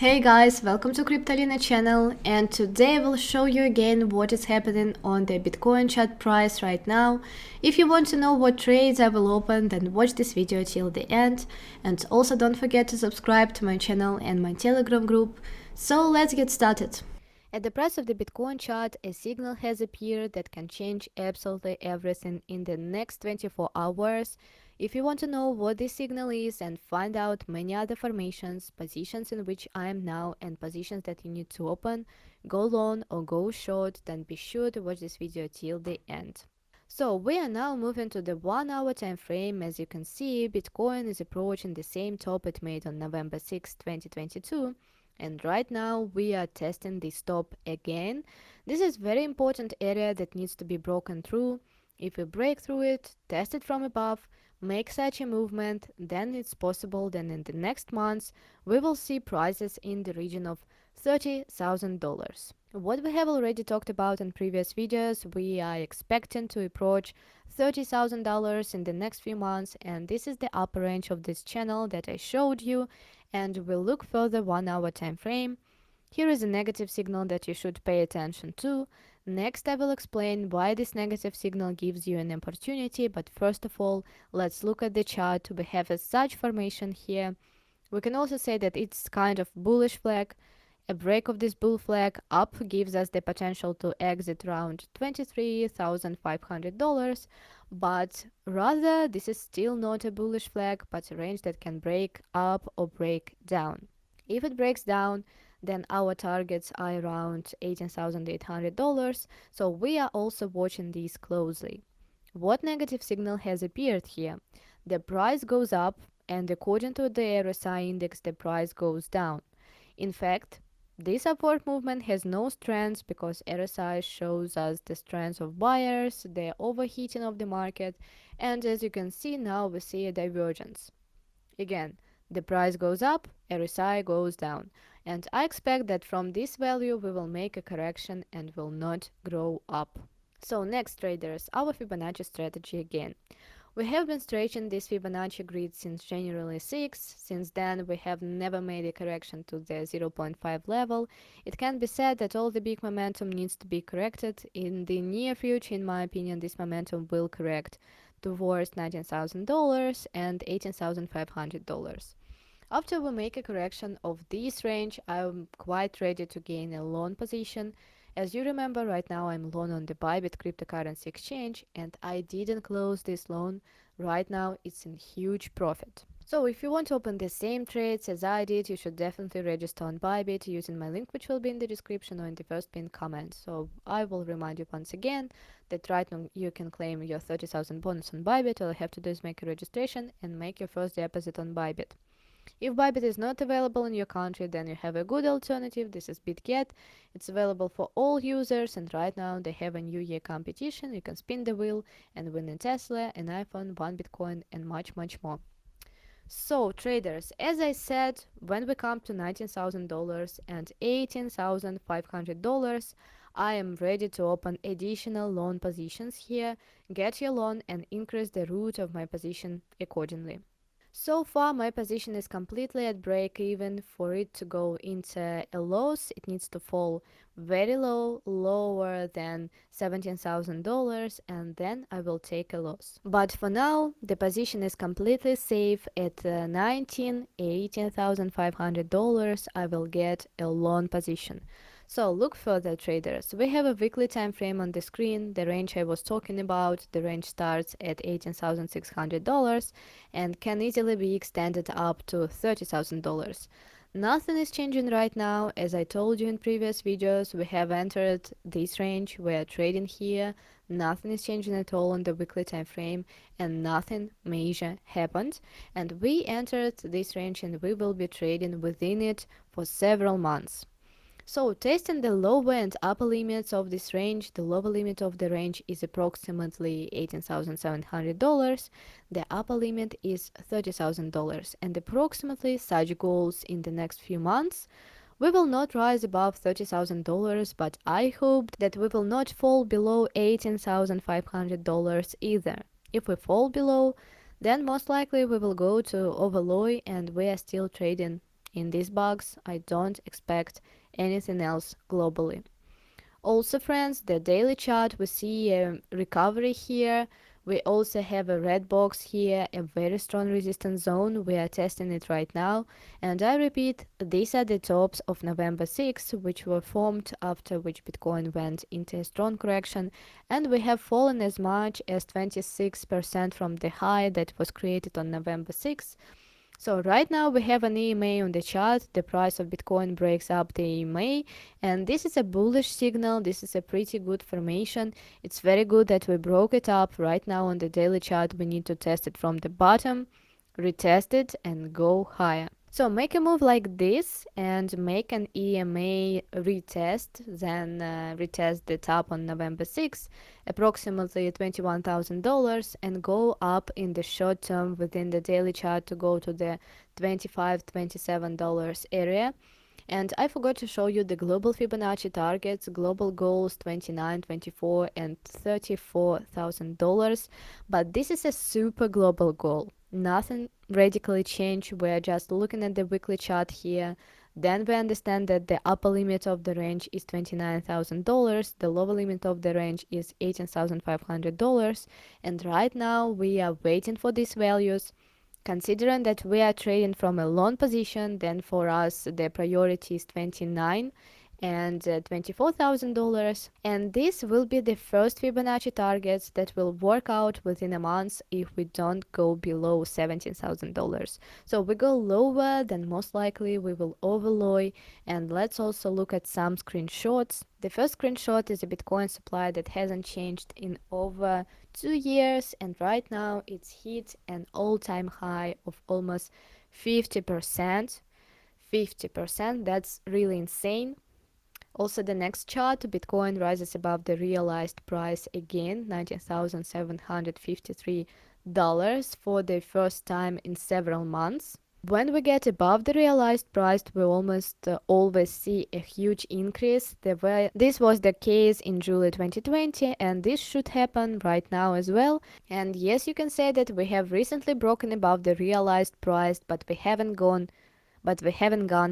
Hey guys, welcome to Cryptolina channel, and today I will show you again what is happening on the Bitcoin chart price right now. If you want to know what trades I will open, then watch this video till the end, and also don't forget to subscribe to my channel and my Telegram group. So let's get started. At the price of the Bitcoin chart, a signal has appeared that can change absolutely everything in the next 24 hours. If you want to know what this signal is and find out many other formations, positions in which I am now and positions that you need to open, go long or go short, then be sure to watch this video till the end. So we are now moving to the 1 hour time frame. As you can see, Bitcoin is approaching the same top it made on November 6, 2022. And right now we are testing this top again. This is very important area that needs to be broken through. If we break through it, test it from above, make such a movement, then it's possible that in the next months we will see prices in the region of $30,000. What we have already talked about in previous videos, we are expecting to approach $30,000 in the next few months, and this is the upper range of this channel that I showed you, and we'll look further 1 hour time frame. Here is a negative signal that you should pay attention to. Next, I will explain why this negative signal gives you an opportunity, but first of all, let's look at the chart. We have a such formation here. We can also say that it's kind of bullish flag. A break of this bull flag up gives us the potential to exit around $23,500, but rather this is still not a bullish flag, but a range that can break up or break down. If it breaks down, then our targets are around $18,800, so we are also watching these closely. What negative signal has appeared here? The price goes up, and according to the RSI index, the price goes down. In fact, this upward movement has no strength because RSI shows us the strength of buyers, the overheating of the market, and as you can see now we see a divergence. Again, the price goes up, RSI goes down, and I expect that from this value we will make a correction and will not grow up. So next traders, our Fibonacci strategy again. We have been stretching this Fibonacci grid since January 6. Since then, we have never made a correction to the 0.5 level. It can be said that all the big momentum needs to be corrected. In the near future, in my opinion, this momentum will correct towards $19,000 and $18,500. After we make a correction of this range, I'm quite ready to gain a long position. As you remember, right now I'm long on the BYBIT cryptocurrency exchange, and I didn't close this long. Right now it's in huge profit. So if you want to open the same trades as I did, you should definitely register on BYBIT using my link, which will be in the description or in the first pinned comment. So I will remind you once again that right now you can claim your 30,000 bonus on BYBIT. All you have to do is make a registration and make your first deposit on BYBIT. If BYBIT is not available in your country, then you have a good alternative. This is BitGet. It's available for all users, and right now they have a New Year competition. You can spin the wheel and win a Tesla, an iPhone, 1 Bitcoin, and much, much more. So traders, as I said, when we come to $19,000 and $18,500, I am ready to open additional long positions here, get your long, and increase the root of my position accordingly. So far my position is completely at break even. For it to go into a loss, it needs to fall very low, lower than $17,000, and then I will take a loss. But for now, the position is completely safe at $18,500. I will get a long position. So look further traders, we have a weekly time frame on the screen. The range I was talking about, the range starts at $18,600 and can easily be extended up to $30,000. Nothing is changing right now. As I told you in previous videos, we have entered this range, we are trading here. Nothing is changing at all on the weekly time frame, and nothing major happened, and we entered this range and we will be trading within it for several months. So testing the lower and upper limits of this range, the lower limit of the range is approximately $18,700, the upper limit is $30,000, and approximately such goals in the next few months. We will not rise above $30,000, but I hope that we will not fall below $18,500 either. If we fall below, then most likely we will go to overloy and we are still trading in this box. I don't expect anything else globally. Also, friends, the daily chart, we see a recovery here. We also have a red box here, a very strong resistance zone. We are testing it right now. And I repeat, these are the tops of November 6th, which were formed after which Bitcoin went into a strong correction. And we have fallen as much as 26% from the high that was created on November 6th. So right now we have an EMA on the chart. The price of Bitcoin breaks up the EMA, and this is a bullish signal. This is a pretty good formation. It's very good that we broke it up. Right now on the daily chart we need to test it from the bottom, retest it, and go higher. So make a move like this and make an EMA retest, then retest the top on November 6th, approximately $21,000, and go up in the short term within the daily chart to go to the $25, $27 area. And I forgot to show you the global Fibonacci targets, global goals 29, 24, and $34,000. But this is a super global goal. Nothing radically changed. We're just looking at the weekly chart here. Then we understand that the upper limit of the range is $29,000, the lower limit of the range is $18,500, and right now we are waiting for these values. Considering that we are trading from a long position, then for us the priority is 29 and $24,000, and this will be the first Fibonacci targets that will work out within a month if we don't go below $17,000. So we go lower, then most likely we will overlay. And let's also look at some screenshots. The first screenshot is a Bitcoin supply that hasn't changed in over 2 years, and right now it's hit an all-time high of almost 50%. 50%, that's really insane. Also, the next chart, Bitcoin rises above the realized price again, $19,753 for the first time in several months. When we get above the realized price, we almost always see a huge increase. This was the case in July 2020, and this should happen right now as well. And yes, you can say that we have recently broken above the realized price, but we haven't gone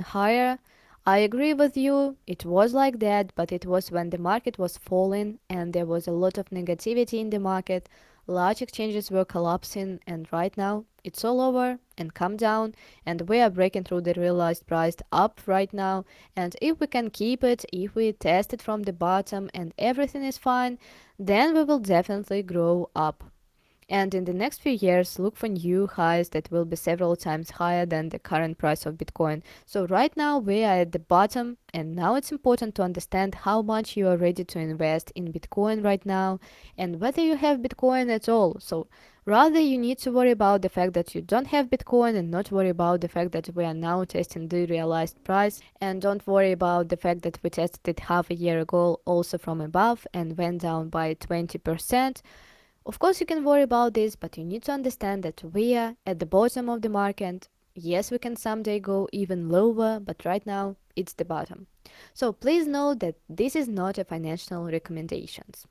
higher. I agree with you, it was like that, but it was when the market was falling and there was a lot of negativity in the market. Large exchanges were collapsing, and right now it's all over and come down, and we are breaking through the realized price up right now. And if we can keep it, if we test it from the bottom and everything is fine, then we will definitely grow up. And in the next few years, look for new highs that will be several times higher than the current price of Bitcoin. So right now we are at the bottom, and now it's important to understand how much you are ready to invest in Bitcoin right now and whether you have Bitcoin at all. So rather you need to worry about the fact that you don't have Bitcoin and not worry about the fact that we are now testing the realized price, and don't worry about the fact that we tested it half a year ago also from above and went down by 20%. Of course, you can worry about this, but you need to understand that we are at the bottom of the market. Yes, we can someday go even lower, but right now it's the bottom. So please know that this is not a financial recommendations.